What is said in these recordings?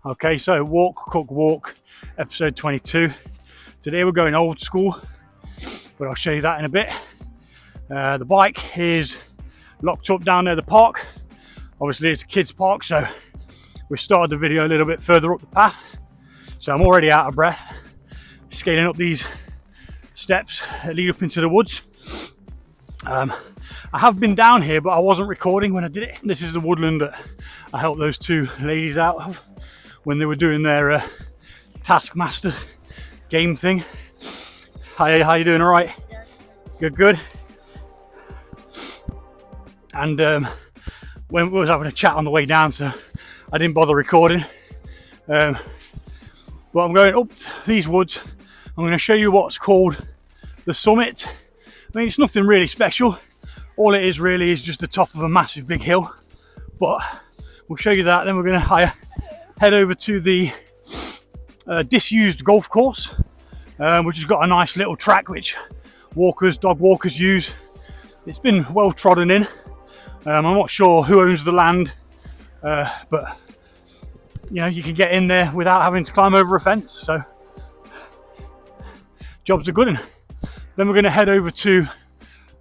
Okay, so walk, cook, walk, episode 22. Today we're going old school, but I'll show you that in a bit. The bike is locked up down near the park. Obviously it's a kids park, so we started the video a little bit further up the path. So I'm already out of breath, scaling up these steps that lead up into the woods. I have been down here, but I wasn't recording when I did it. This is the woodland that I helped those two ladies out of when they were doing their Taskmaster game thing. Hi, how you doing? All right? Yeah. Good. And when we was having a chat on the way down, so I didn't bother recording. But I'm going up these woods. I'm going to show you what's called the summit. I mean, it's nothing really special. All it is really is just the top of a massive big hill. But we'll show you that. Then we're going to head over to the disused golf course, which has got a nice little track which dog walkers use. It's been well trodden in. I'm not sure who owns the land, but you know, you can get in there without having to climb over a fence. So job's a good one. Then we're going to head over to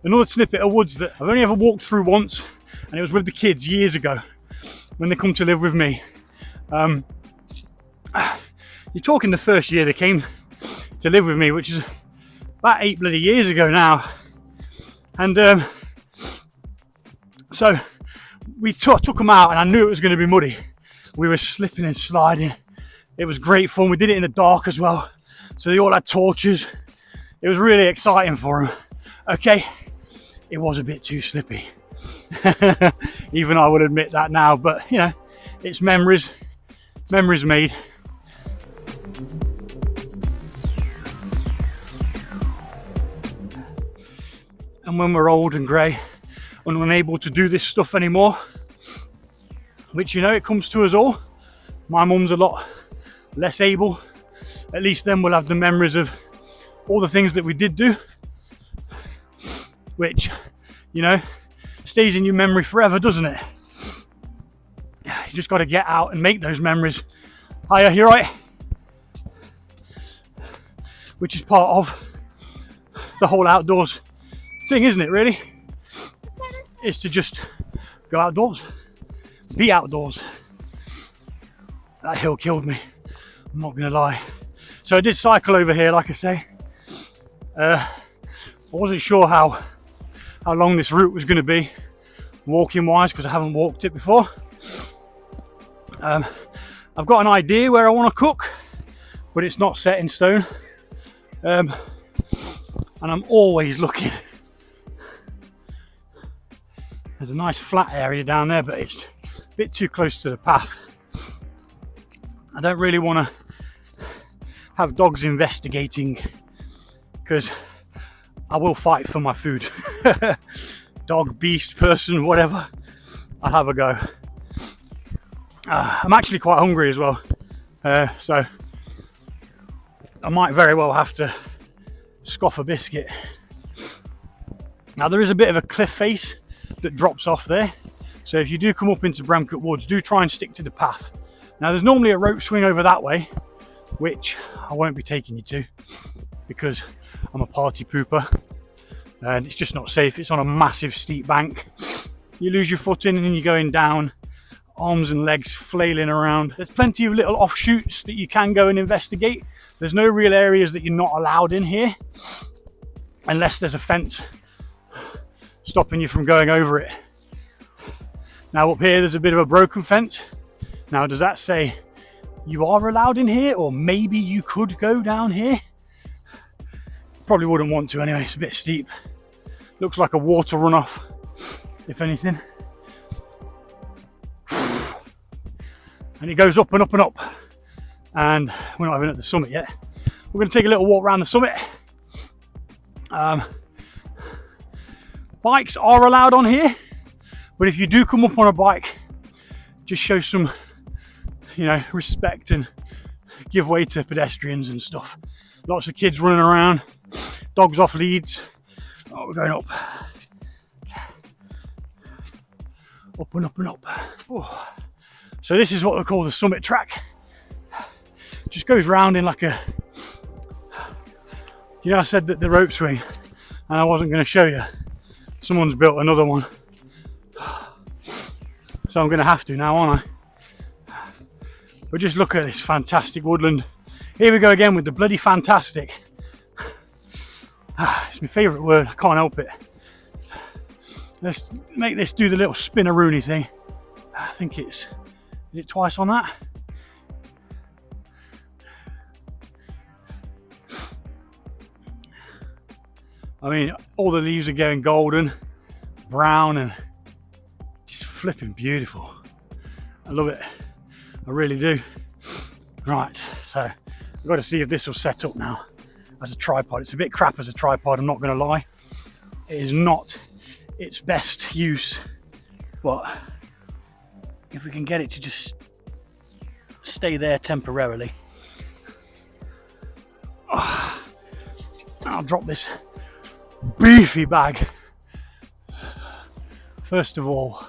another snippet of woods that I've only ever walked through once, and it was with the kids years ago when they come to live with me. You're talking the first year they came to live with me, which is about 8 bloody years ago now. And so we took them out, and I knew it was going to be muddy. We were slipping and sliding. It was great fun. We did it in the dark as well, so they all had torches. It was really exciting for them. Okay, it was a bit too slippy. Even I would admit that now, but you know, it's memories made. And when we're old and grey and unable to do this stuff anymore, which, you know, it comes to us all. My mum's a lot less able. At least then we'll have the memories of all the things that we did do, which, you know, stays in your memory forever, doesn't it? You just got to get out and make those memories. Hiya, you right? Which is part of the whole outdoors thing, isn't it, really? Is to just go outdoors, be outdoors. That hill killed me, I'm not gonna lie. So I did cycle over here, like I say. I wasn't sure how long this route was going to be, walking wise, because I haven't walked it before. I've got an idea where I want to cook, but it's not set in stone. And I'm always looking. There's a nice flat area down there, but it's a bit too close to the path. I don't really want to have dogs investigating, because I will fight for my food. Dog, beast, person, whatever, I'll have a go. I'm actually quite hungry as well, so I might very well have to scoff a biscuit. Now there is a bit of a cliff face that drops off there, so if you do come up into Bramcote Woods, do try and stick to the path. Now there's normally a rope swing over that way, which I won't be taking you to because I'm a party pooper and it's just not safe. It's on a massive steep bank. You lose your footing and then you're going down, arms and legs flailing around. There's plenty of little offshoots that you can go and investigate. There's no real areas that you're not allowed in here unless there's a fence stopping you from going over it. Now up here there's a bit of a broken fence. Now does that say you are allowed in here, or maybe you could go down here? Probably wouldn't want to anyway, it's a bit steep. Looks like a water runoff, if anything. And it goes up and up and up. And we're not even at the summit yet. We're going to take a little walk around the summit. Bikes are allowed on here, but if you do come up on a bike, just show some, you know, respect and give way to pedestrians and stuff. Lots of kids running around, dogs off leads. Oh, we're going up. Up and up and up. Oh. So this is what we call the summit track. just goes round in like a, you know, I said that the rope swing and I wasn't going to show you. Someone's built another one, so I'm going to have to now, aren't I? But just look at this fantastic woodland. Here we go again with the bloody fantastic. It's my favourite word, I can't help it. Let's make this do the little spinneroonie thing. I think is it twice on that? I mean, all the leaves are going golden, brown, and just flipping beautiful. I love it, I really do. Right, so I've got to see if this will set up now as a tripod. It's a bit crap as a tripod, I'm not going to lie. It is not its best use, but if we can get it to just stay there temporarily. I'll drop this beefy bag. First of all,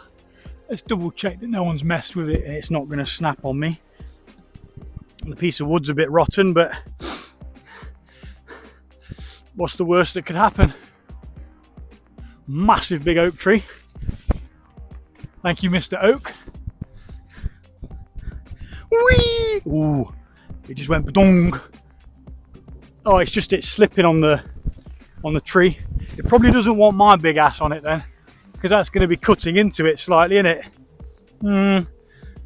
let's double check that no one's messed with it and it's not going to snap on me. The piece of wood's a bit rotten, but what's the worst that could happen? Massive big oak tree. Thank you, Mr. Oak. Whee! Ooh, it just went badong. Oh, it's just it's slipping on the tree. It probably doesn't want my big ass on it then, because that's going to be cutting into it slightly, isn't it?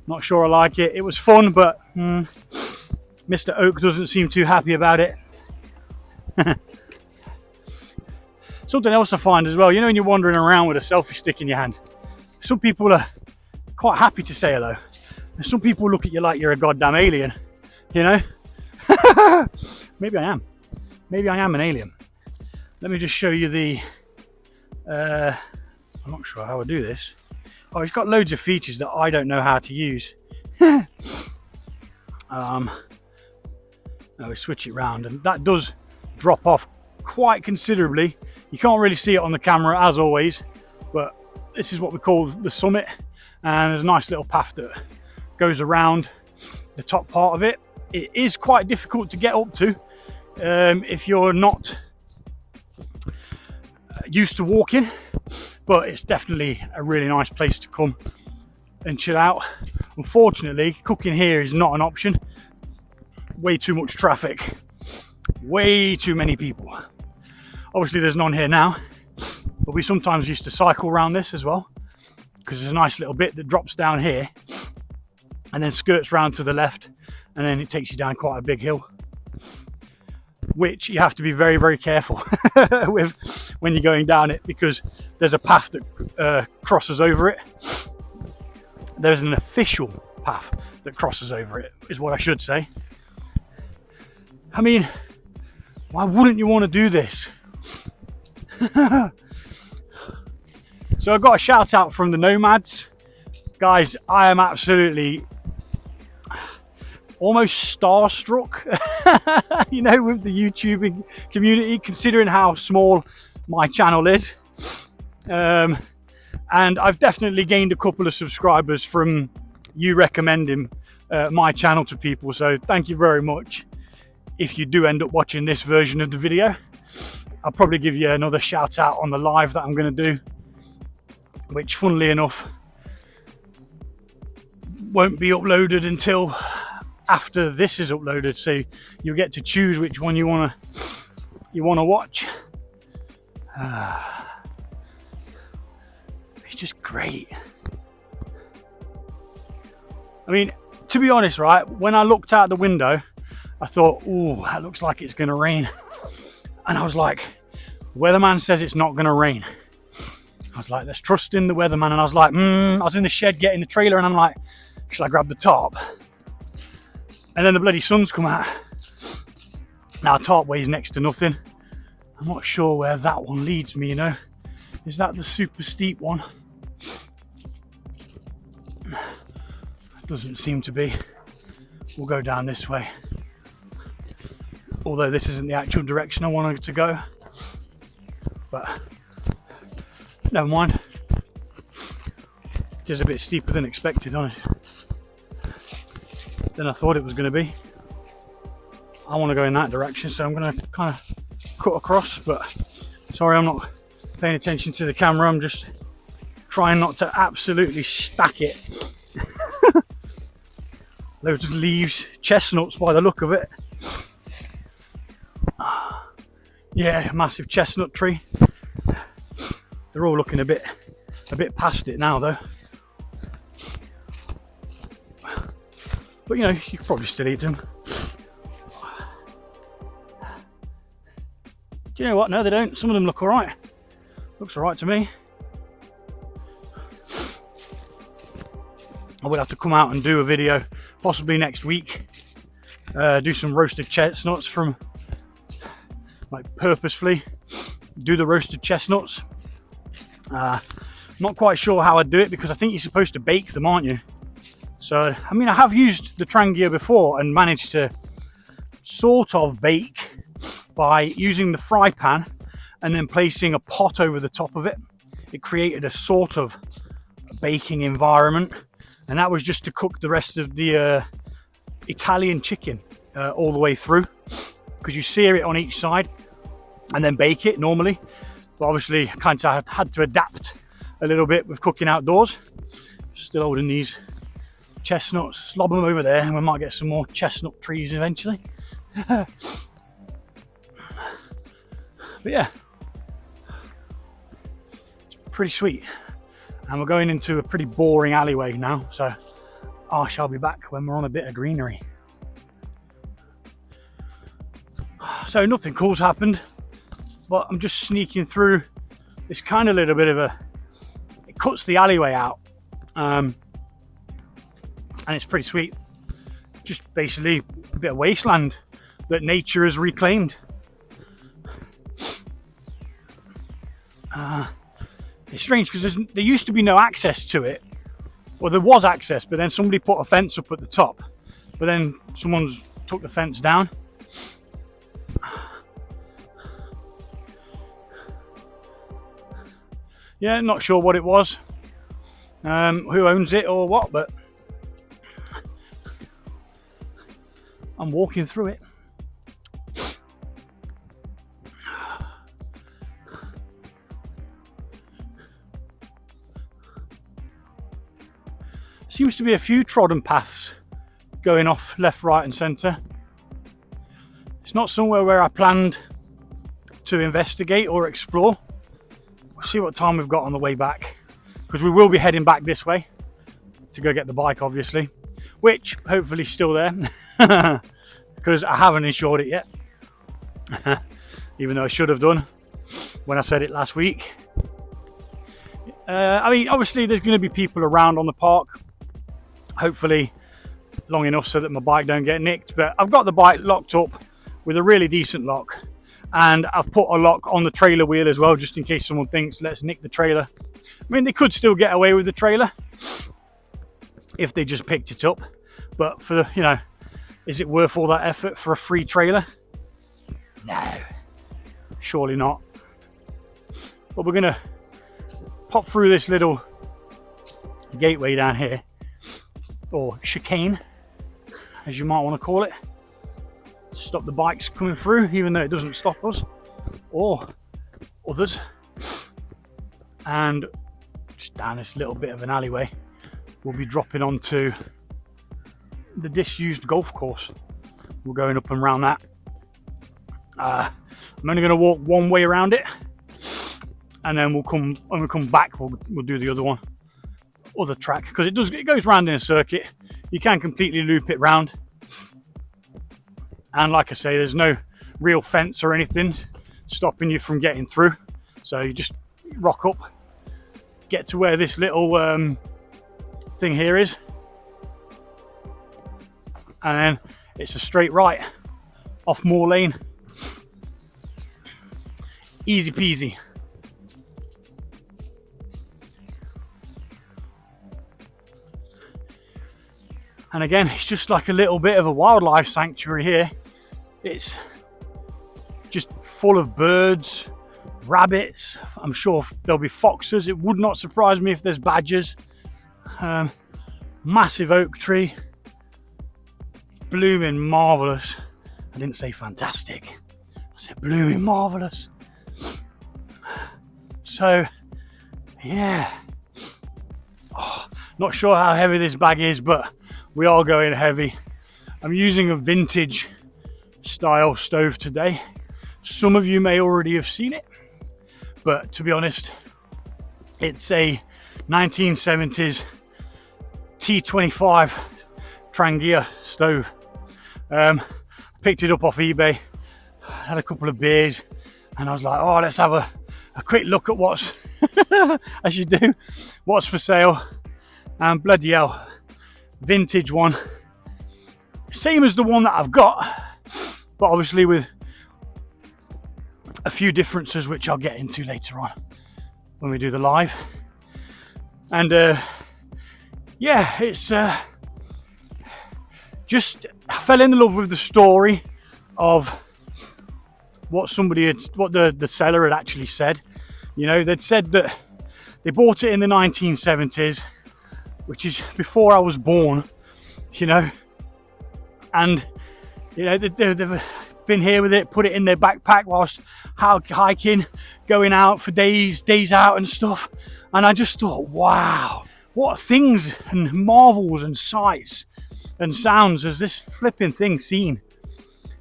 Not sure I like it. It was fun, but Mr. Oak doesn't seem too happy about it. Something else I find as well, you know, when you're wandering around with a selfie stick in your hand, some people are quite happy to say hello, and some people look at you like you're a goddamn alien, you know. Maybe I am an alien. Let me just show you the I'm not sure how I do this. Oh, it's got loads of features that I don't know how to use. Now we switch it round, and that does drop off quite considerably. You can't really see it on the camera as always, but this is what we call the summit, and there's a nice little path that goes around the top part of it. It is quite difficult to get up to if you're not used to walking, but it's definitely a really nice place to come and chill out. Unfortunately, cooking here is not an option. Way too much traffic, way too many people. Obviously there's none here now, but we sometimes used to cycle around this as well, because there's a nice little bit that drops down here and then skirts round to the left, and then it takes you down quite a big hill, which you have to be very, very careful with when you're going down it, because there's a path that crosses over it. There's an official path that crosses over it, is what I should say. I mean, why wouldn't you want to do this? So I got a shout out from the Nomads. Guys, I am absolutely almost starstruck, you know, with the YouTubing community, considering how small my channel is. And I've definitely gained a couple of subscribers from you recommending my channel to people, so thank you very much. If you do end up watching this version of the video, I'll probably give you another shout out on the live that I'm going to do, which funnily enough won't be uploaded until after this is uploaded, so you'll get to choose which one you want to watch. It's just great. I mean, to be honest, right, when I looked out the window, I thought, oh, that looks like it's going to rain. And I was like, the weatherman says it's not going to rain. I was like, let's trust in the weatherman. And I was like, I was in the shed getting the trailer, and I'm like, should I grab the tarp? And then the bloody sun's come out. Now, tarp weighs next to nothing. I'm not sure where that one leads me, you know. Is that the super steep one? It doesn't seem to be. We'll go down this way. Although this isn't the actual direction I wanted to go. But never mind. It is a bit steeper than expected, honestly. Than I thought it was going to be. I want to go in that direction, so I'm going to kind of cut across. But sorry, I'm not paying attention to the camera. I'm just trying not to absolutely stack it. Loads of leaves, chestnuts by the look of it. Yeah, massive chestnut tree. They're all looking a bit past it now though. But you know, you could probably still eat them. Do you know what? No, they don't. Some of them look alright. Looks alright to me. I will have to come out and do a video possibly next week. Do some roasted chestnuts from, like, purposefully do the roasted chestnuts. Not quite sure how I'd do it because I think you're supposed to bake them, aren't you? So, I mean, I have used the Trangia before and managed to sort of bake by using the fry pan and then placing a pot over the top of it. It created a sort of baking environment, and that was just to cook the rest of the Italian chicken all the way through, because you sear it on each side and then bake it normally. But obviously kind of had to adapt a little bit with cooking outdoors. Still holding these chestnuts, lob them over there, and we might get some more chestnut trees eventually. But yeah, it's pretty sweet. And we're going into a pretty boring alleyway now, so I shall be back when we're on a bit of greenery. So nothing cool's happened, but I'm just sneaking through this kind of little bit of it cuts the alleyway out, and it's pretty sweet. Just basically a bit of wasteland that nature has reclaimed. It's strange because there used to be no access to it. Well, there was access, but then somebody put a fence up at the top, but then someone's took the fence down. Yeah, not sure what it was, who owns it or what, but I'm walking through it. Seems to be a few trodden paths going off left, right and centre. It's not somewhere where I planned to investigate or explore. We'll see what time we've got on the way back, because we will be heading back this way to go get the bike, obviously, which hopefully is still there because I haven't insured it yet. Even though I should have done when I said it last week. I mean, obviously there's going to be people around on the park, hopefully long enough so that my bike don't get nicked, but I've got the bike locked up with a really decent lock, and I've put a lock on the trailer wheel as well, just in case someone thinks let's nick the trailer. I mean, they could still get away with the trailer if they just picked it up, but for, you know, is it worth all that effort for a free trailer? No, surely not. But we're gonna pop through this little gateway down here, or chicane as you might want to call it, stop the bikes coming through, even though it doesn't stop us or others. And just down this little bit of an alleyway we'll be dropping onto the disused golf course. We're going up and around that. I'm only going to walk one way around it, and then when we come back we'll do the other track, because it goes round in a circuit. You can completely loop it round, and like I say, there's no real fence or anything stopping you from getting through, so you just rock up, get to where this little thing here is, and then it's a straight right off Moor Lane. Easy peasy. And again, it's just like a little bit of a wildlife sanctuary here. It's just full of birds, rabbits. I'm sure there'll be foxes. It would not surprise me if there's badgers. Massive oak tree, blooming marvellous. I didn't say fantastic, I said blooming marvellous. So yeah, not sure how heavy this bag is, but we are going heavy. I'm using a vintage style stove today. Some of you may already have seen it, but to be honest, it's a 1970s T25 TRANGIA stove. Picked it up off eBay, had a couple of beers, and I was like, oh, let's have a quick look at what's, as you do, what's for sale. And bloody hell, vintage one, same as the one that I've got, but obviously with a few differences which I'll get into later on when we do the live. And yeah, it's just, I fell in love with the story of what the seller had actually said. You know, they'd said that they bought it in the 1970s, which is before I was born, you know, and you know they've been here with it, put it in their backpack whilst hiking, going out for days out and stuff. And I just thought, wow, what things and marvels and sights and sounds has this flipping thing seen.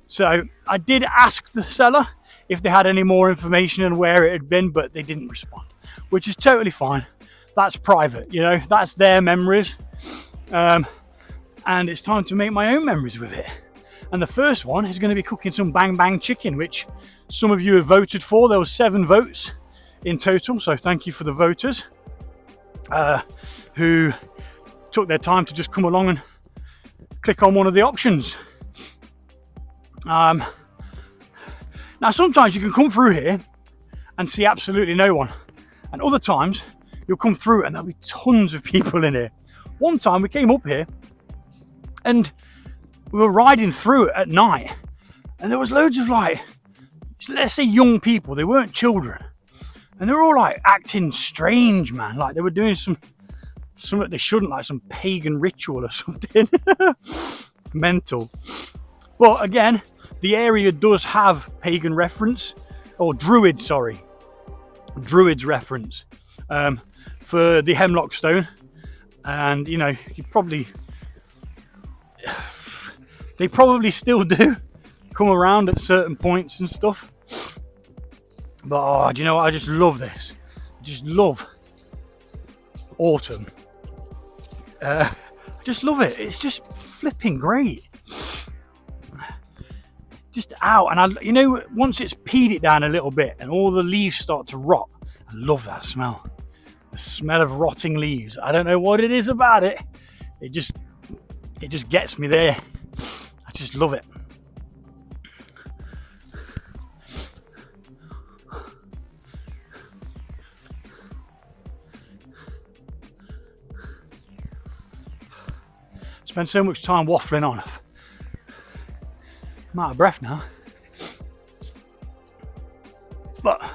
So I did ask the seller if they had any more information on where it had been, but they didn't respond, which is totally fine. That's private, you know, that's their memories. And it's time to make my own memories with it. And the first one is going to be cooking some bang bang chicken, which some of you have voted for. There was 7 votes in total, so thank you for the voters who took their time to just come along and click on one of the options. Now sometimes you can come through here and see absolutely no one, and other times you'll come through and there'll be tons of people in here. One time we came up here and we were riding through it at night, and there was loads of, like, let's say young people. They weren't children, and they were all like acting strange, man, like they were doing something they shouldn't, like some pagan ritual or something. Mental. But again, the area does have pagan reference, or druids reference, for the hemlock stone. And you know, they probably still do come around at certain points and stuff. But do you know what? I just love this. I just love autumn. I just love it. It's just flipping great. Just out, and you know, once it's peed it down a little bit and all the leaves start to rot, I love that smell. The smell of rotting leaves. I don't know what it is about it. It just gets me there. I just love it. Spend so much time waffling on. I'm out of breath now. But I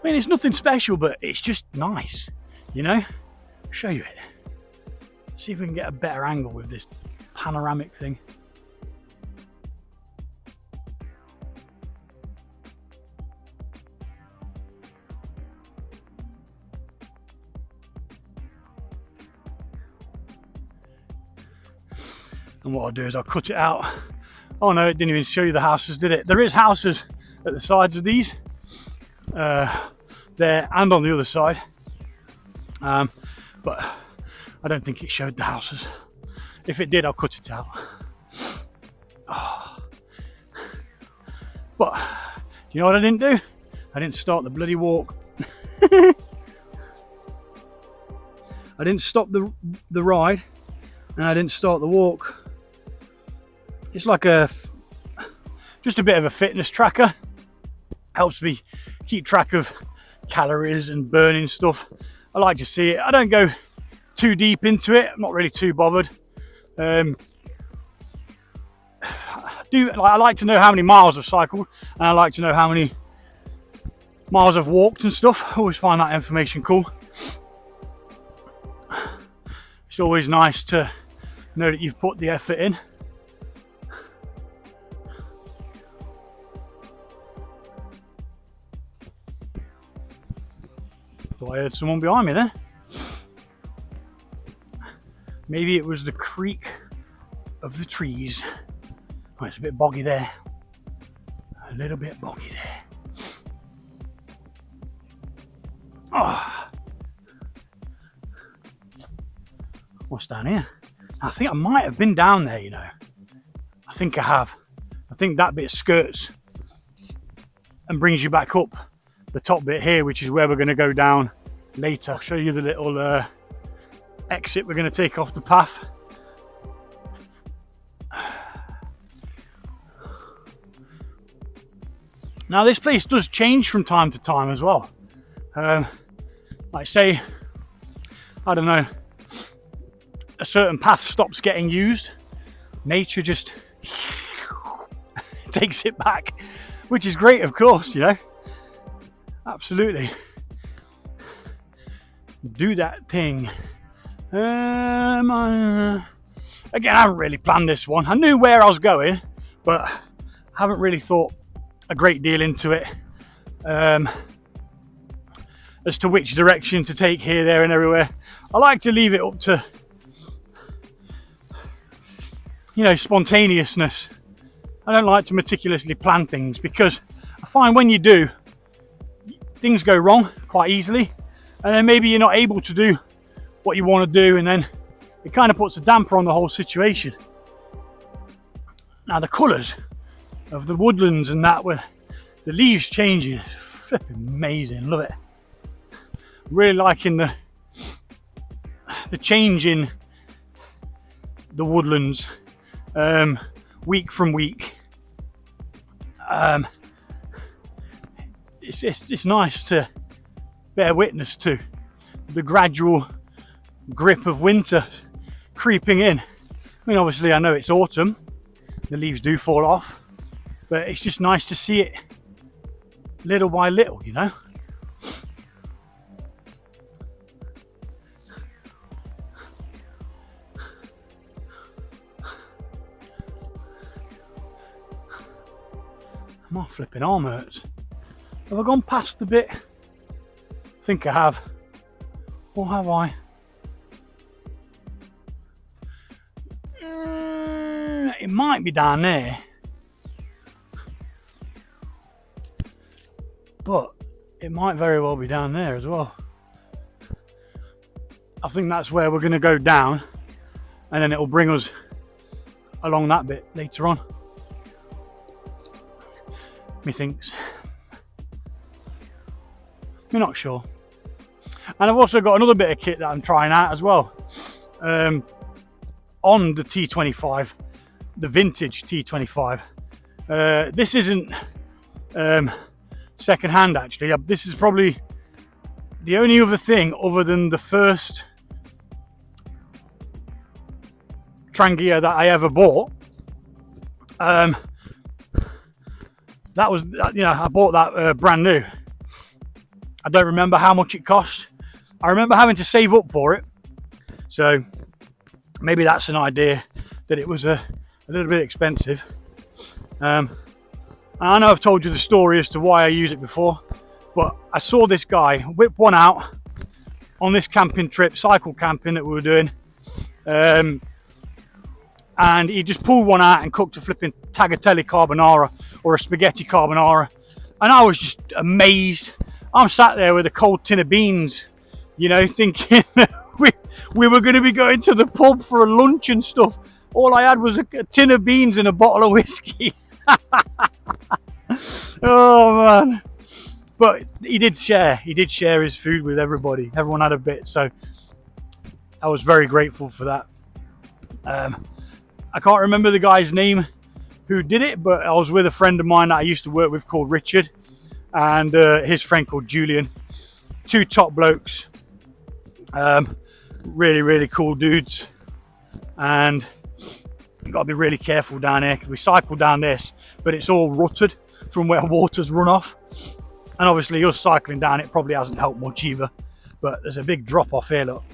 mean, it's nothing special, but it's just nice, you know. I'll show you it. See if we can get a better angle with this panoramic thing. And what I'll do is I'll cut it out. Oh no, it didn't even show you the houses, did it? There is houses at the sides of these, there and on the other side, but I don't think it showed the houses. If it did, I'll cut it out. Oh. But you know what I didn't do? I didn't start the bloody walk. I didn't stop the ride, and I didn't start the walk. It's like just a bit of a fitness tracker. Helps me keep track of calories and burning stuff. I like to see it. I don't go too deep into it. I'm not really too bothered. I like to know how many miles I've cycled, and I like to know how many miles I've walked and stuff. I always find that information cool. It's always nice to know that you've put the effort in. Thought I heard someone behind me there. Maybe it was the creak of the trees. Oh, it's a bit boggy there. A little bit boggy there. Oh. What's down here? I think I might have been down there, you know. I think I have. I think that bit skirts and brings you back up the top bit here, which is where we're going to go down later. I'll show you the little exit we're going to take off the path. Now this place does change from time to time as well. Like say, I don't know, a certain path stops getting used, nature just takes it back, which is great, of course, you know. Absolutely. Do that thing. Again, I haven't really planned this one. I knew where I was going, but I haven't really thought a great deal into it as to which direction to take here, there and everywhere. I like to leave it up to, you know, spontaneousness. I don't like to meticulously plan things, because I find when you do, things go wrong quite easily, and then maybe you're not able to do what you want to do, and then it kind of puts a damper on the whole situation. Now the colours of the woodlands and that, with the leaves changing, flipping amazing, love it. Really liking the change in the woodlands week from week. It's nice to bear witness to the gradual grip of winter creeping in. I mean, obviously I know it's autumn, the leaves do fall off, but it's just nice to see it little by little, you know. My flipping arm hurts. Have I gone past the bit? I think I have. Or have I? It might be down there. But it might very well be down there as well. I think that's where we're going to go down, and then it will bring us along that bit later on. Methinks. I'm not sure. And I've also got another bit of kit that I'm trying out as well. On the T25, the vintage T25. This isn't second hand actually. This is probably the only other thing other than the first Trangia that I ever bought. That was, you know, I bought that brand new. I don't remember how much it cost. I remember having to save up for it. So maybe that's an idea, that it was a little bit expensive. I know I've told you the story as to why I used it before, but I saw this guy whip one out on this camping trip, cycle camping that we were doing. And he just pulled one out and cooked a flipping tagliatelle carbonara, or a spaghetti carbonara. And I was just amazed. I'm sat there with a cold tin of beans, you know, thinking we were going to be going to the pub for a lunch and stuff. All I had was a tin of beans and a bottle of whiskey. Oh man. But he did share his food with everybody. Everyone had a bit, so I was very grateful for that. I can't remember the guy's name who did it, but I was with a friend of mine that I used to work with called Richard, and his friend called Julian. Two top blokes, really cool dudes, and you've got to be really careful down here because we cycle down this, but it's all rutted from where water's run off, and obviously us cycling down it probably hasn't helped much either. But there's a big drop off here, look,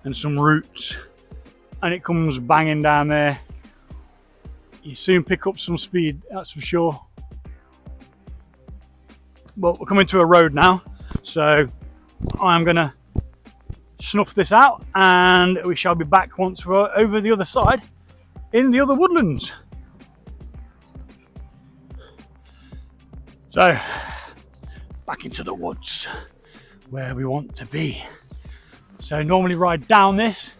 and some roots, and it comes banging down there. You soon pick up some speed, that's for sure. But we're coming to a road now, so I'm gonna snuff this out and we shall be back once we're over the other side in the other woodlands. So back into the woods where we want to be. So normally ride down this.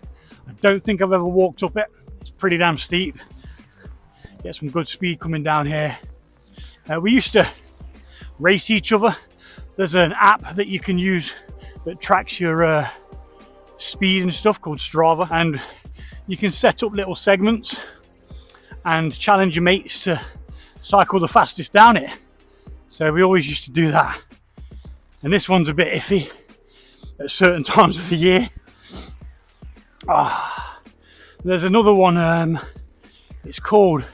I don't think I've ever walked up it. It's pretty damn steep. Get some good speed coming down here. We used to race each other. There's an app that you can use that tracks your speed and stuff called Strava, and you can set up little segments and challenge your mates to cycle the fastest down it. So we always used to do that, and this one's a bit iffy at certain times of the year. There's another one, it's called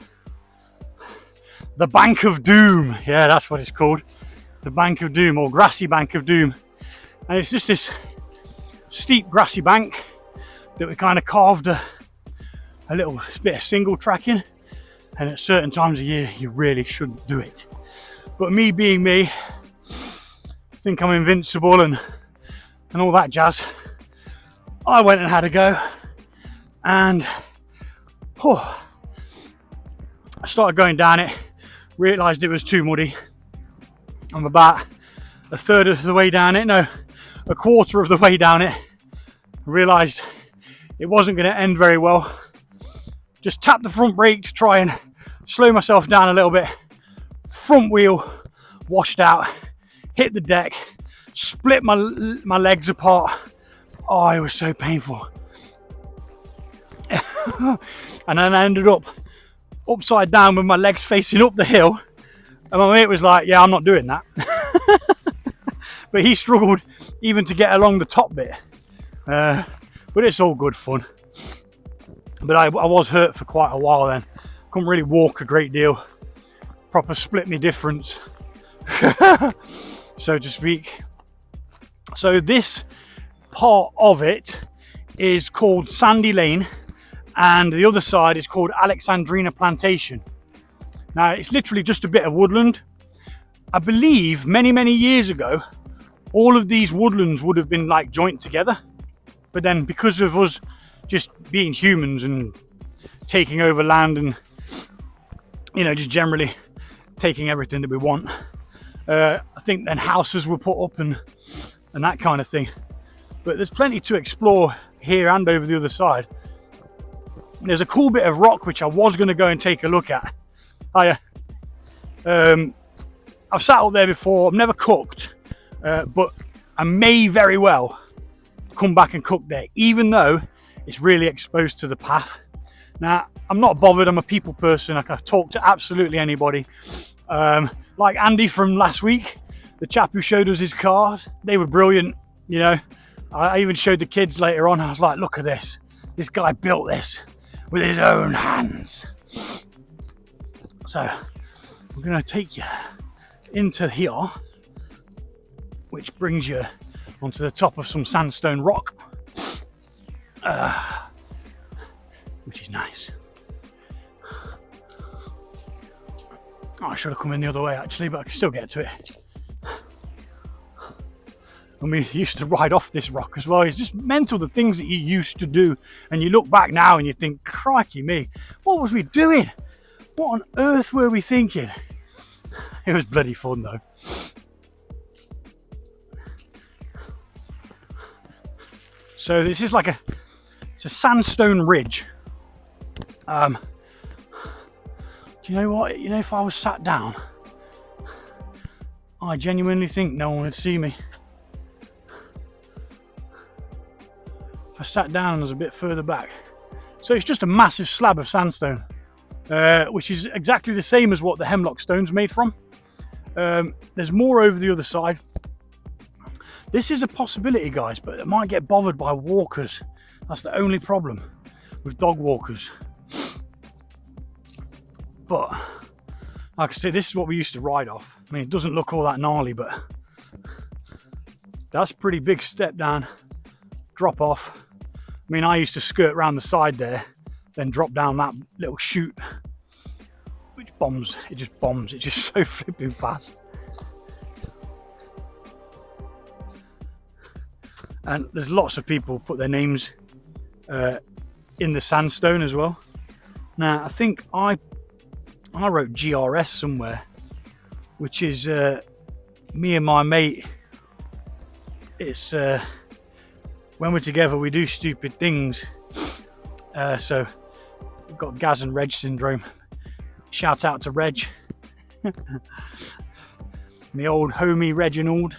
the Bank of Doom. Yeah, that's what it's called, the Bank of Doom, or Grassy Bank of Doom. And it's just this steep grassy bank that we kind of carved a little bit of single track in, and at certain times of year you really shouldn't do it. But me being me, I think I'm invincible and all that jazz. I went and had a go, and I started going down it, realised it was too muddy. I'm about a third of the way down it, no, a quarter of the way down it. I realised it wasn't going to end very well. Just tapped the front brake to try and slow myself down a little bit. Front wheel washed out, hit the deck, split my legs apart. Oh, it was so painful. And then I ended up upside down with my legs facing up the hill, and my mate was like, yeah, I'm not doing that. But he struggled even to get along the top bit, but it's all good fun. But I was hurt for quite a while then, couldn't really walk a great deal, proper split me difference, so to speak. So this part of it is called Sandy Lane, and the other side is called Alexandrina Plantation. Now it's literally just a bit of woodland. I believe many years ago all of these woodlands would have been like joined together, but then because of us just being humans and taking over land and, you know, just generally taking everything that we want, I think then houses were put up and that kind of thing. But there's plenty to explore here and over the other side. There's a cool bit of rock which I was going to go and take a look at. I've sat up there before. I've never cooked, but I may very well come back and cook there, even though it's really exposed to the path. Now, I'm not bothered. I'm a people person. I can talk to absolutely anybody. Like Andy from last week, the chap who showed us his cars. They were brilliant, you know. I even showed the kids later on. I was like, look at this. This guy built this with his own hands. So we're going to take you into here, which brings you onto the top of some sandstone rock, which is nice. Oh, I should have come in the other way actually, but I can still get to it. And we used to ride off this rock as well. It's just mental, the things that you used to do, and you look back now and you think, crikey me, what was we doing? What on earth were we thinking? It was bloody fun though. So this is like it's a sandstone ridge. Do you know what? You know, if I was sat down, I genuinely think no one would see me. If I sat down and was a bit further back. So it's just a massive slab of sandstone, which is exactly the same as what the hemlock stone's made from. There's more over the other side. This is a possibility, guys, but it might get bothered by walkers. That's the only problem with dog walkers. But like I say, this is what we used to ride off. I mean, it doesn't look all that gnarly, but that's a pretty big step down, drop off. I mean, I used to skirt around the side there, then drop down that little chute, which bombs. It just bombs. It's just so flipping fast. and there's lots of people put their names in the sandstone as well. Now I think I wrote GRS somewhere, which is me and my mate. It's when we're together we do stupid things. So we've got Gaz and Reg syndrome. Shout out to Reg. My old homie Reginald,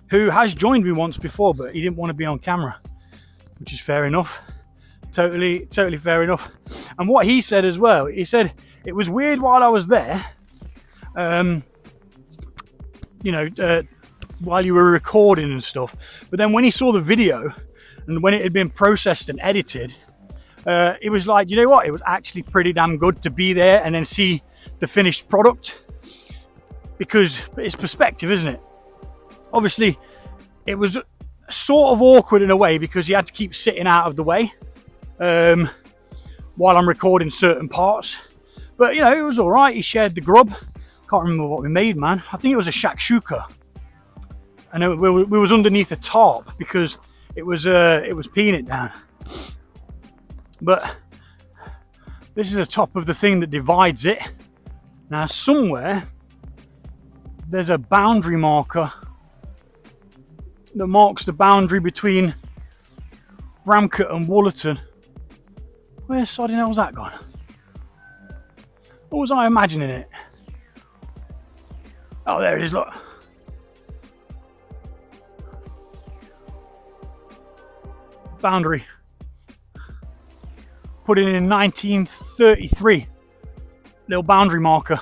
who has joined me once before, but he didn't want to be on camera, which is fair enough. Totally fair enough. And what he said as well, he said it was weird while I was there, while you were recording and stuff, but then when he saw the video and when it had been processed and edited, it was like, you know what, it was actually pretty damn good to be there and then see the finished product, because it's perspective, isn't it? Obviously it was sort of awkward in a way because you had to keep sitting out of the way while I'm recording certain parts, but you know, it was all right. He shared the grub. Can't remember what we made, man. I think it was a shakshuka, and we was underneath a tarp because it was peeing it down. But this is the top of the thing that divides it. Now somewhere there's a boundary marker that marks the boundary between Bramcote and Woollerton. Where sodding hell's that gone? Or was I imagining it? Oh, there it is, look. Boundary. Put it in 1933. Little boundary marker.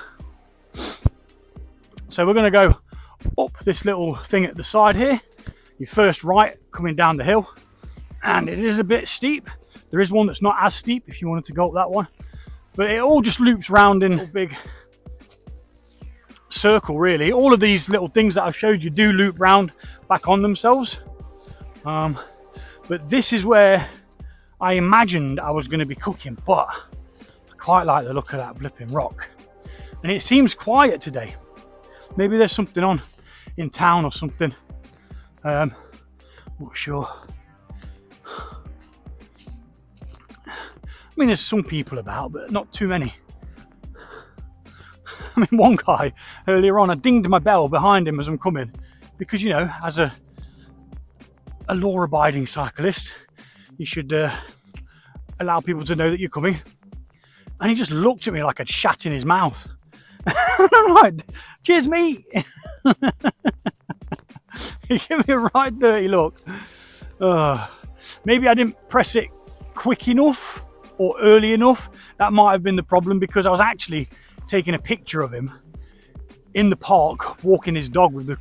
So we're going to go up this little thing at the side here. Your first right coming down the hill. And it is a bit steep. There is one that's not as steep if you wanted to go up that one. But it all just loops round in a big circle, really. All of these little things that I've showed you do loop round back on themselves. But this is where I imagined I was going to be cooking, but I quite like the look of that blipping rock. And it seems quiet today. Maybe there's something on in town or something. Not sure. I mean, there's some people about, but not too many. I mean, one guy earlier on, I dinged my bell behind him as I'm coming, because, you know, as a law-abiding cyclist, you should allow people to know that you're coming. And he just looked at me like I'd shat in his mouth. And I'm like, cheers, mate. He gave me a right dirty look. Maybe I didn't press it quick enough or early enough. That might have been the problem, because I was actually taking a picture of him in the park walking his dog with the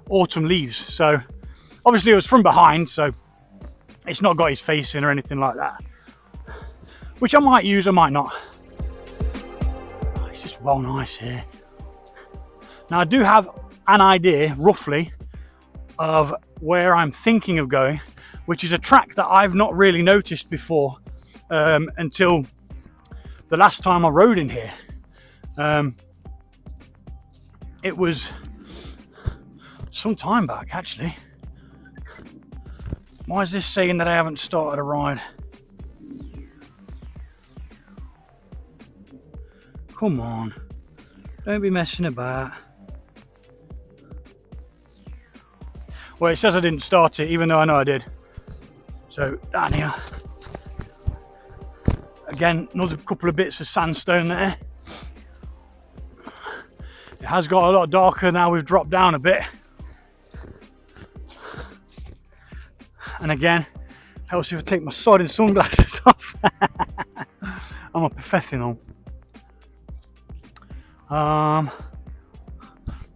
autumn leaves. So obviously it was from behind, so it's not got his face in or anything like that, which I might use, I might not. It's just well nice here. Now I do have an idea roughly of where I'm thinking of going, which is a track that I've not really noticed before until the last time I rode in here. It was some time back, actually. Why is this saying that I haven't started a ride? Come on, don't be messing about. Well, it says I didn't start it, even though I know I did. So down here, again, another couple of bits of sandstone there. It has got a lot darker now. We've dropped down a bit. And again, helps if I take my sodding sunglasses off. I'm a professional. I'm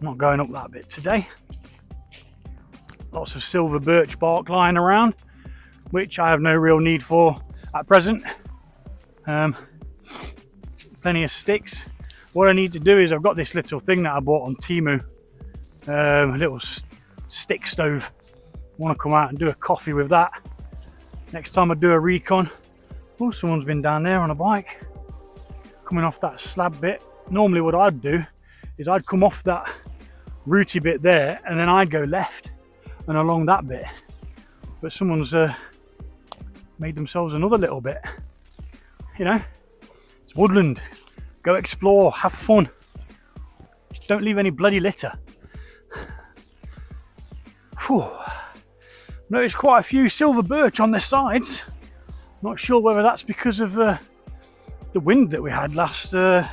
not going up that bit today. Lots of silver birch bark lying around, which I have no real need for at present. Plenty of sticks. What I need to do is, I've got this little thing that I bought on Temu, a little stick stove. I want to come out and do a coffee with that next time I do a recon. Oh, someone's been down there on a bike coming off that slab bit. Normally what I'd do is I'd come off that rooty bit there and then I'd go left, and along that bit, but someone's made themselves another little bit. You know, it's woodland. Go explore, have fun. Just don't leave any bloody litter. Whew. Noticed quite a few silver birch on the sides. Not sure whether that's because of the wind that we had last, well,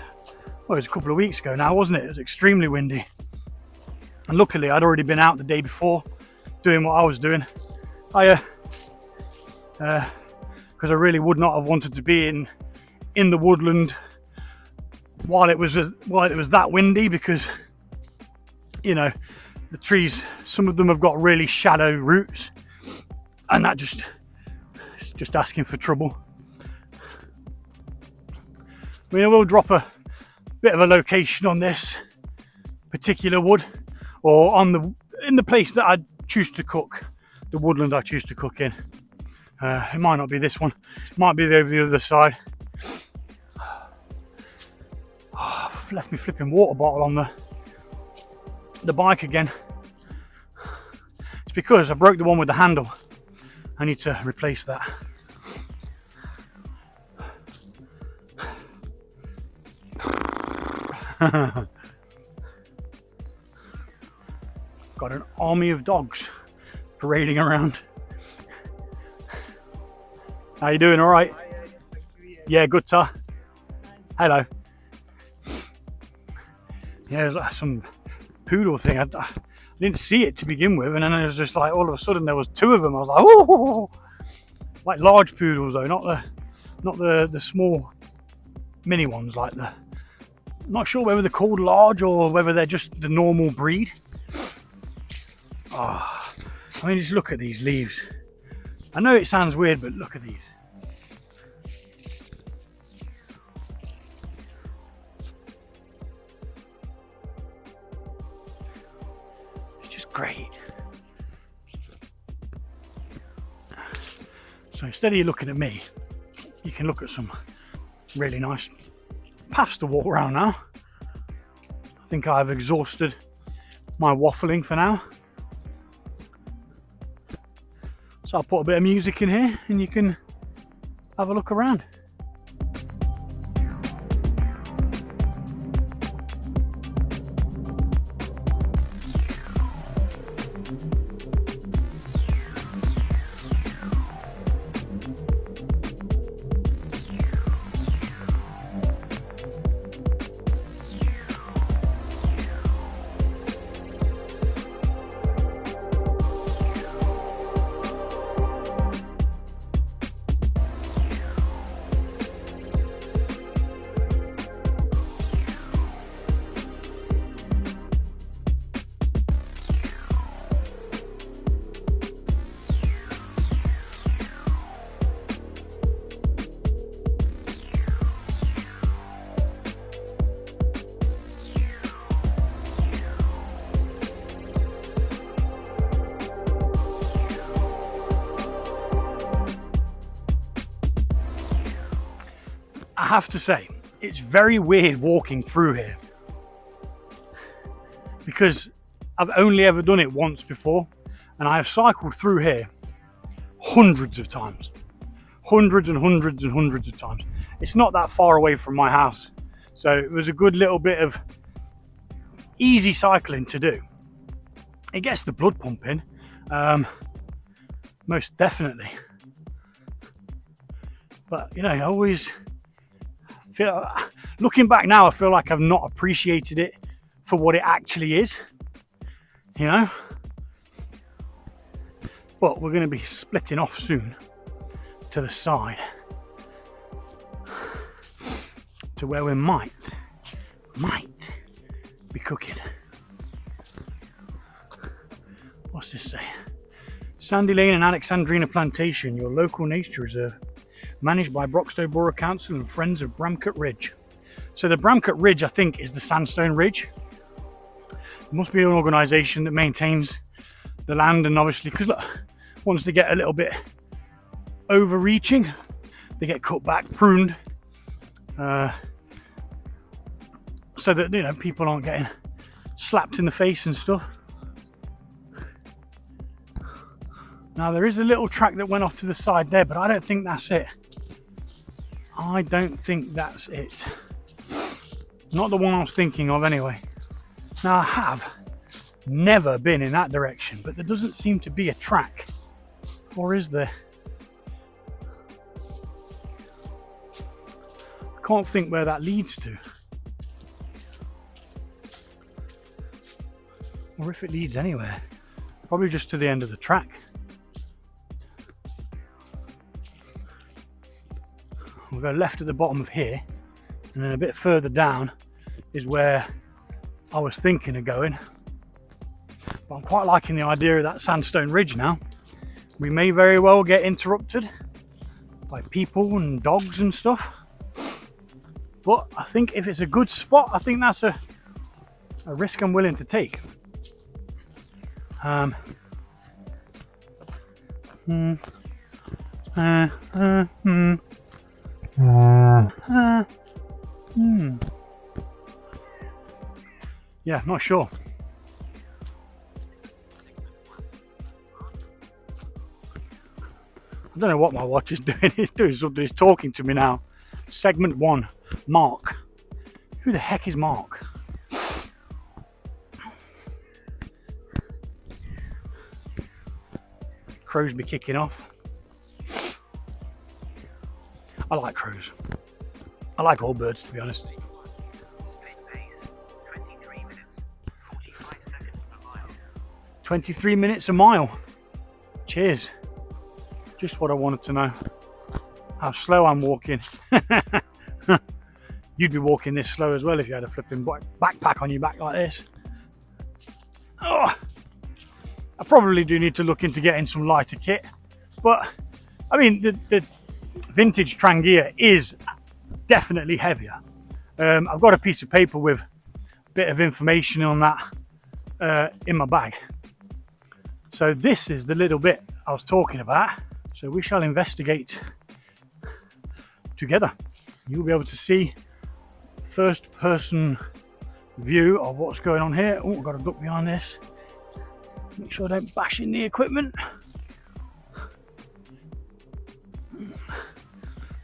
it was a couple of weeks ago now, wasn't it? It was extremely windy. And luckily I'd already been out the day before doing what I was doing. Because I really would not have wanted to be in the woodland while it was that windy, because, you know, the trees, some of them have got really shallow roots, and that just asking for trouble. I mean, I will drop a bit of a location on this particular wood, or in the place that I choose to cook, the woodland I choose to cook in. It might not be this one, it might be over the other side. Oh, I've left my flipping water bottle on the bike again. It's because I broke the one with the handle. I need to replace that. Got an army of dogs parading around. How you doing? All right? Yeah, good, sir. Hello. Yeah, there's like some poodle thing. I didn't see it to begin with, and then it was just like all of a sudden there was two of them. I was like, oh, like large poodles though, not the small mini ones, like the. I'm not sure whether they're called large or whether they're just the normal breed. Oh, I mean, just look at these leaves. I know it sounds weird, but look at these. It's just great. So instead of you looking at me, you can look at some really nice paths to walk around now. I think I've exhausted my waffling for now. So I'll put a bit of music in here and you can have a look around. I have to say, it's very weird walking through here, because I've only ever done it once before, and I have cycled through here hundreds of times. Hundreds and hundreds and hundreds of times. It's not that far away from my house, so it was a good little bit of easy cycling to do. It gets the blood pumping, most definitely. But, you know, I always feel, looking back now, I feel like I've not appreciated it for what it actually is, you know. But we're going to be splitting off soon to the side, to where we might be cooking. What's this say? Sandy Lane and Alexandrina Plantation, your local nature reserve, managed by Broxtowe Borough Council and Friends of Bramcote Ridge. So the Bramcote Ridge, I think, is the sandstone ridge. It must be an organisation that maintains the land, and obviously, because look, once they get a little bit overreaching, they get cut back, pruned, so that, you know, people aren't getting slapped in the face and stuff. Now there is a little track that went off to the side there, but I don't think that's it. I don't think that's it. Not the one I was thinking of anyway. Now I have never been in that direction, but there doesn't seem to be a track. Or is there? I can't think where that leads to. Or if it leads anywhere. Probably just to the end of the track. We'll go left at the bottom of here, and then a bit further down is where I was thinking of going. But I'm quite liking the idea of that sandstone ridge now. We may very well get interrupted by people and dogs and stuff. But I think if it's a good spot, I think that's a risk I'm willing to take. Yeah, not sure. I don't know what my watch is doing. It's doing something. It's talking to me now. Segment 1, Mark. Who the heck is Mark? Crows be kicking off. I like crows. I like all birds, to be honest. Split pace, 23 minutes, 45 seconds per mile. 23 minutes a mile. Cheers. Just what I wanted to know. How slow I'm walking. You'd be walking this slow as well if you had a flipping backpack on your back like this. Oh, I probably do need to look into getting some lighter kit. But, I mean, the vintage Trangia is definitely heavier. I've got a piece of paper with a bit of information on that in my bag. So this is the little bit I was talking about. So we shall investigate together. You'll be able to see first person view of what's going on here. Oh, I've got to duck behind this. Make sure I don't bash in the equipment.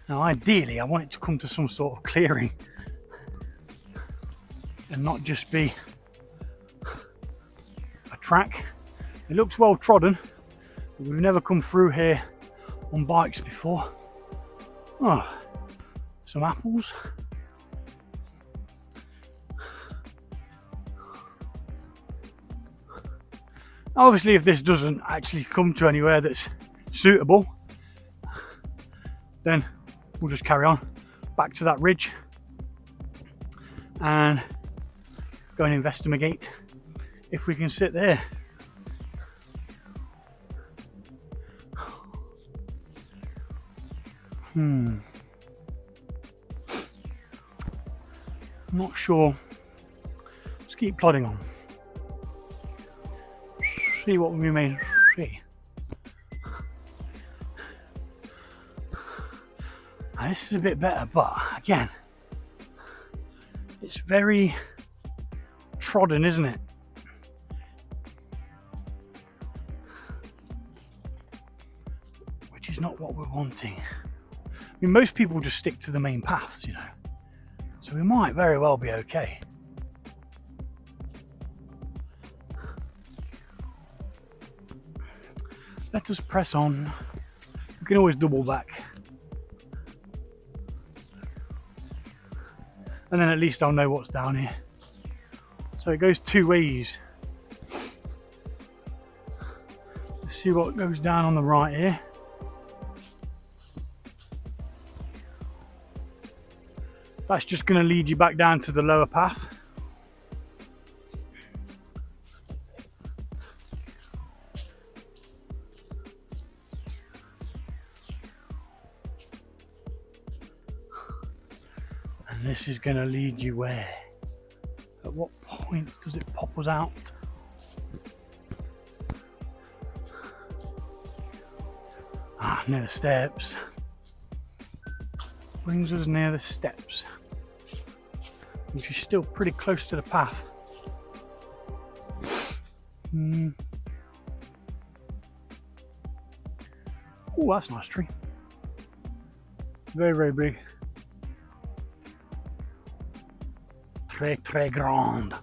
Now ideally I want it to come to some sort of clearing and not just be a track. It looks well trodden, but we've never come through here on bikes before. Oh, some apples. Obviously if this doesn't actually come to anywhere that's suitable, then we'll just carry on back to that ridge and go and investigate if we can sit there. Not sure. Let's keep plodding on. See what we may see. Now, this is a bit better, but again, it's very trodden, isn't it? Which is not what we're wanting. I mean, most people just stick to the main paths, you know. So we might very well be okay. Let us press on. We can always double back. And then at least I'll know what's down here. So it goes two ways. Let's see what goes down on the right here. That's just going to lead you back down to the lower path. And this is going to lead you where? At what point does it pop us out? Ah, near the steps. Brings us near the steps, which is still pretty close to the path. Oh, that's a nice tree. Very, very big. Très grand.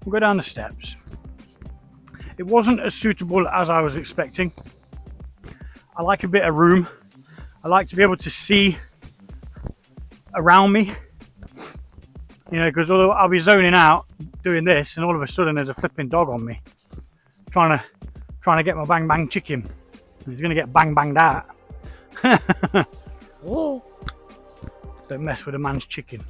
We'll go down the steps. It wasn't as suitable as I was expecting. I like a bit of room. I like to be able to see around me. You know, because I'll be zoning out doing this, and all of a sudden there's a flipping dog on me, trying to get my bang bang chicken. He's going to get bang banged out. Oh, don't mess with a man's chicken,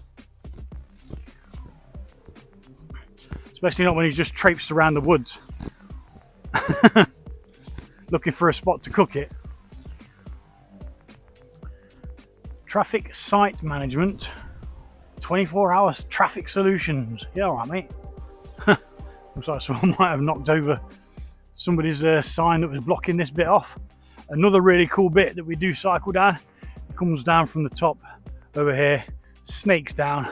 especially not when he's just traipsed around the woods looking for a spot to cook it. Traffic site management, 24-hour traffic solutions. Yeah, all right, mate. Looks like someone might have knocked over somebody's sign that was blocking this bit off. Another really cool bit that we do cycle down. It comes down from the top over here, snakes down,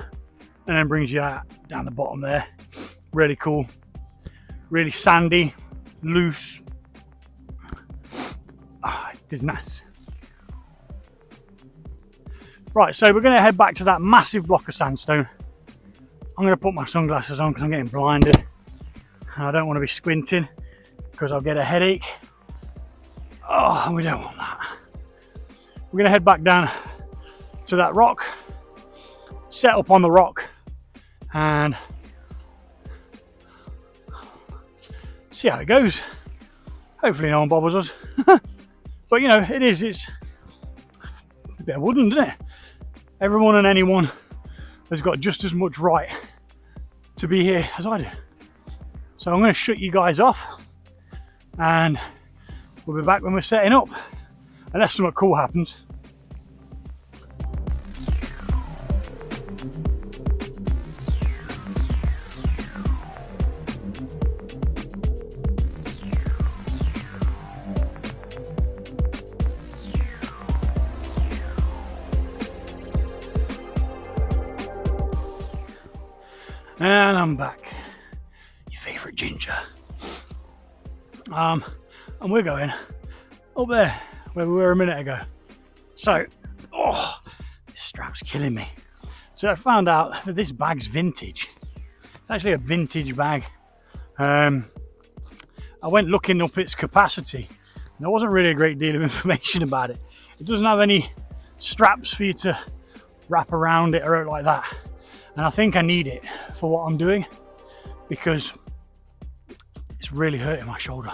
and then brings you out down the bottom there. Really cool, really sandy, loose. It is nice. Right, so we're going to head back to that massive block of sandstone. I'm going to put my sunglasses on because I'm getting blinded, and I don't want to be squinting because I'll get a headache. Oh, we don't want that. We're going to head back down to that rock, set up on the rock, and see how it goes. Hopefully no one bothers us. But you know, it's a bit of woodland, isn't it? Everyone and anyone has got just as much right to be here as I do. So I'm going to shut you guys off, and we'll be back when we're setting up, unless something cool happens. And I'm back, your favourite ginger. And we're going up there where we were a minute ago. So, oh, this strap's killing me. So I found out that this bag's vintage. It's actually a vintage bag. I went looking up its capacity, and there wasn't really a great deal of information about it. It doesn't have any straps for you to wrap around it or out like that. And I think I need it for what I'm doing because it's really hurting my shoulder.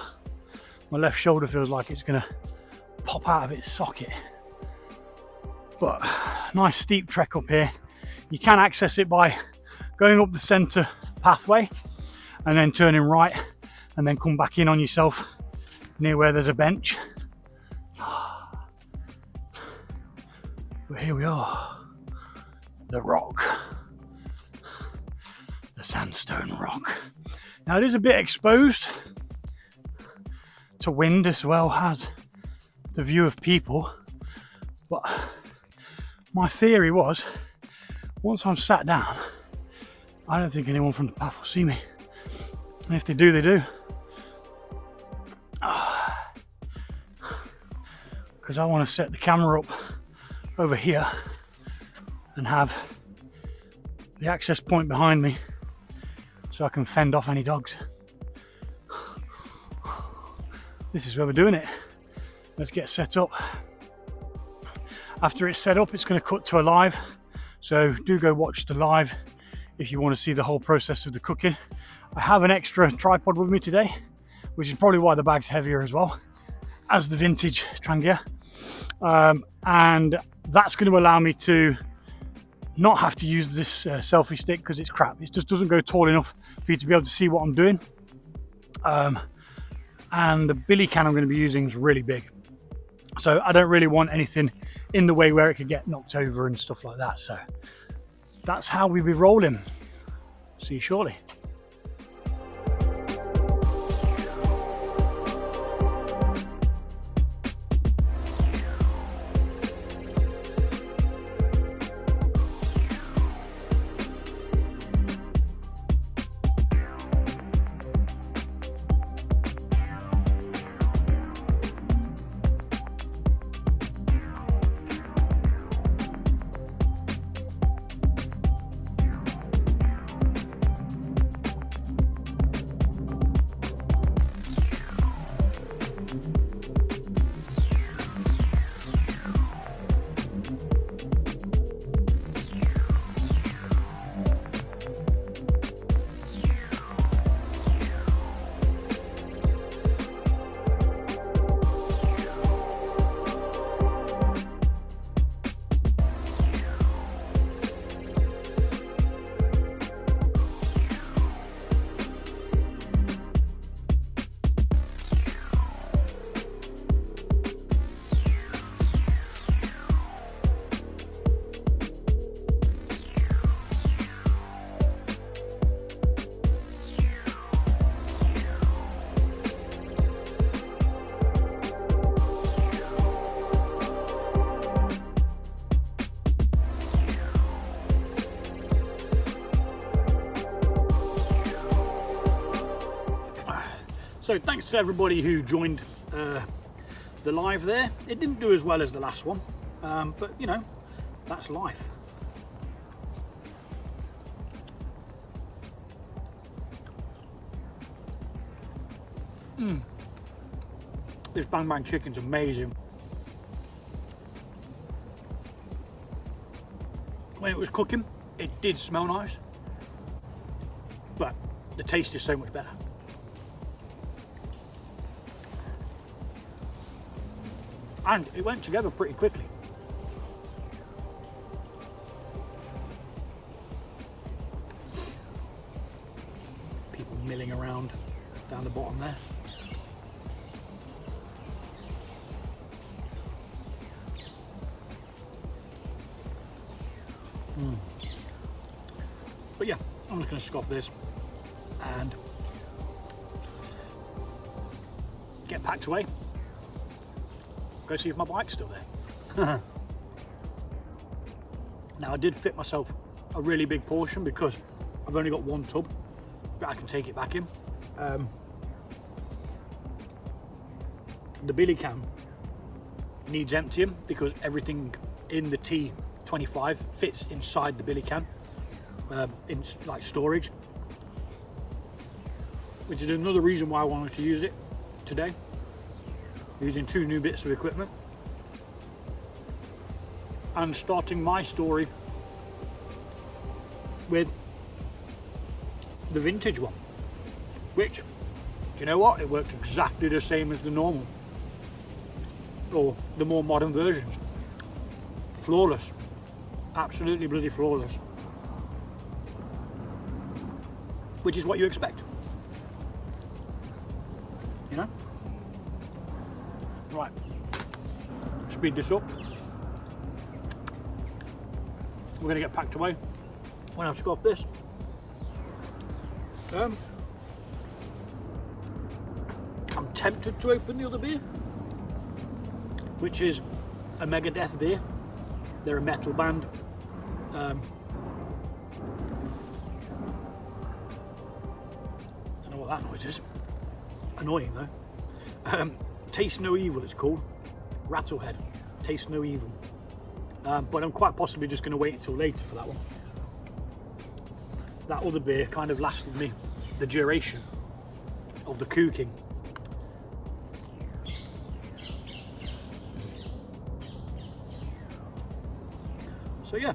My left shoulder feels like it's gonna pop out of its socket. But nice steep trek up here. You can access it by going up the centre pathway and then turning right and then come back in on yourself near where there's a bench. But here we are, the rock. The sandstone rock. Now it is a bit exposed to wind as well as the view of people, but my theory was once I'm sat down, I don't think anyone from the path will see me, and if they do, they do. Because I want to set the camera up over here and have the access point behind me so I can fend off any dogs. This is where we're doing it. Let's get set up. After it's set up, it's going to cut to a live. So do go watch the live if you want to see the whole process of the cooking. I have an extra tripod with me today, which is probably why the bag's heavier as well as the vintage Trangia. And that's going to allow me to not have to use this selfie stick because it's crap. It just doesn't go tall enough for you to be able to see what I'm doing. And the billy can I'm going to be using is really big. So I don't really want anything in the way where it could get knocked over and stuff like that. So that's how we'll be rolling. See you shortly. So thanks to everybody who joined the live there. It didn't do as well as the last one, but you know, that's life. This bang bang chicken's amazing. When it was cooking, it did smell nice, but the taste is so much better. And it went together pretty quickly. People milling around down the bottom there. But yeah, I'm just going to scoff this and get packed away. Go see if my bike's still there. Now I did fit myself a really big portion because I've only got one tub, but I can take it back in. The billy can needs emptying because everything in the T25 fits inside the billy can. In like storage, which is another reason why I wanted to use it today, using 2 new bits of equipment and starting my story with the vintage one, which, do you know what, it worked exactly the same as the normal or the more modern versions. Flawless, absolutely bloody flawless. Which is what you expect, you know? Right, speed this up. We're gonna get packed away when I scoff this. I'm tempted to open the other beer, which is a Megadeth beer. They're a metal band. What that noise is. Annoying though. Taste No Evil it's called. Rattlehead. Taste No Evil. But I'm quite possibly just going to wait until later for that one. That other beer kind of lasted me the duration of the cooking. So yeah,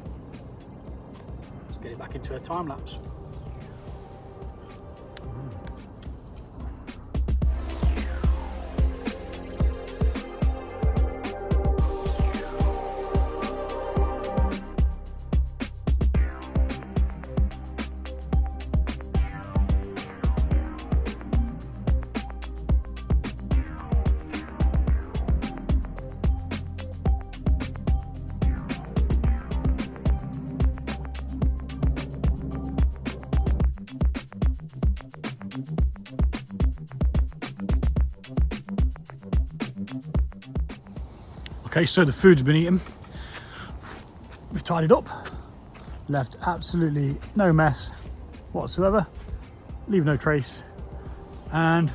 let's get it back into a time lapse. Okay, so the food's been eaten. We've tidied up, left absolutely no mess whatsoever, leave no trace, and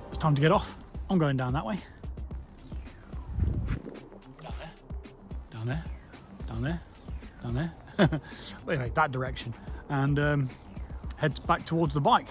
it's time to get off. I'm going down that way. Down there, down there, down there, down there. Anyway, that direction, and head back towards the bike.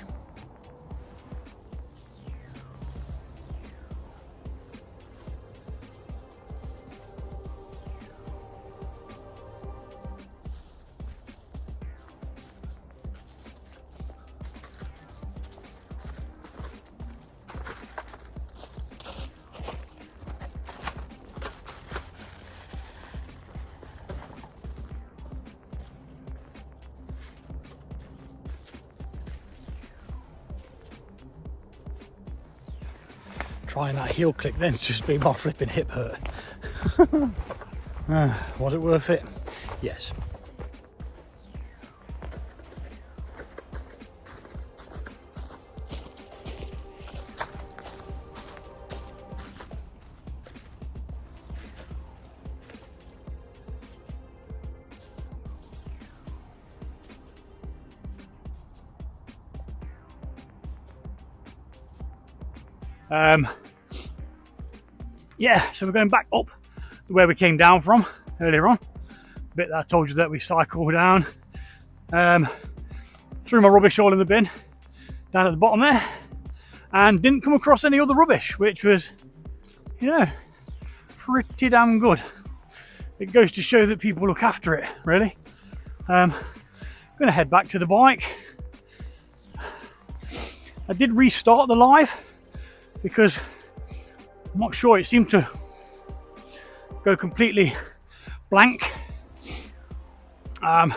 Trying that heel click then just made my flipping hip hurt. Was it worth it? Yes. Yeah, so we're going back up where we came down from earlier on. The bit that I told you that we cycled down. Threw my rubbish all in the bin down at the bottom there, and didn't come across any other rubbish, which was, you know, pretty damn good. It goes to show that people look after it, really. I'm going to head back to the bike. I did restart the live because I'm not sure, it seemed to go completely blank, the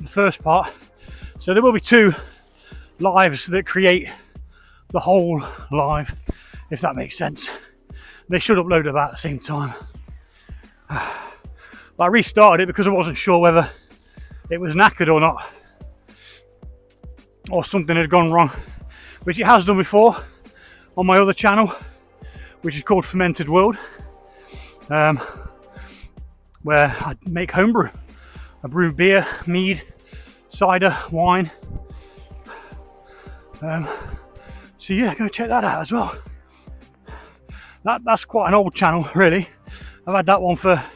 first part. So there will be 2 lives that create the whole live, if that makes sense. They should upload about the same time. But I restarted it because I wasn't sure whether it was knackered or not, or something had gone wrong, which it has done before on my other channel, which is called Fermented World, where I make homebrew. I brew beer, mead, cider, wine. So yeah, go check that out as well. That's quite an old channel, really. I've had that one for, I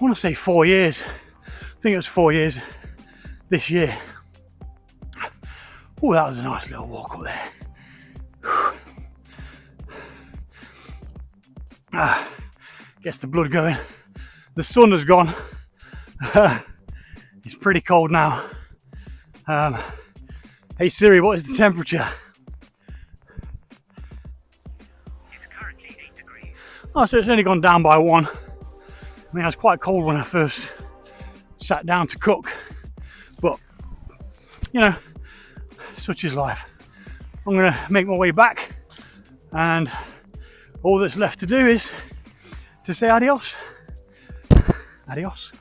want to say 4 years. I think it was 4 years this year. Oh, that was a nice little walk up there. Gets the blood going. The sun has gone. It's pretty cold now. Hey Siri, what is the temperature? It's currently 8 degrees. Oh, so it's only gone down by 1. I mean, I was quite cold when I first sat down to cook, but you know, such is life. I'm going to make my way back, and all that's left to do is to say adios. Adios.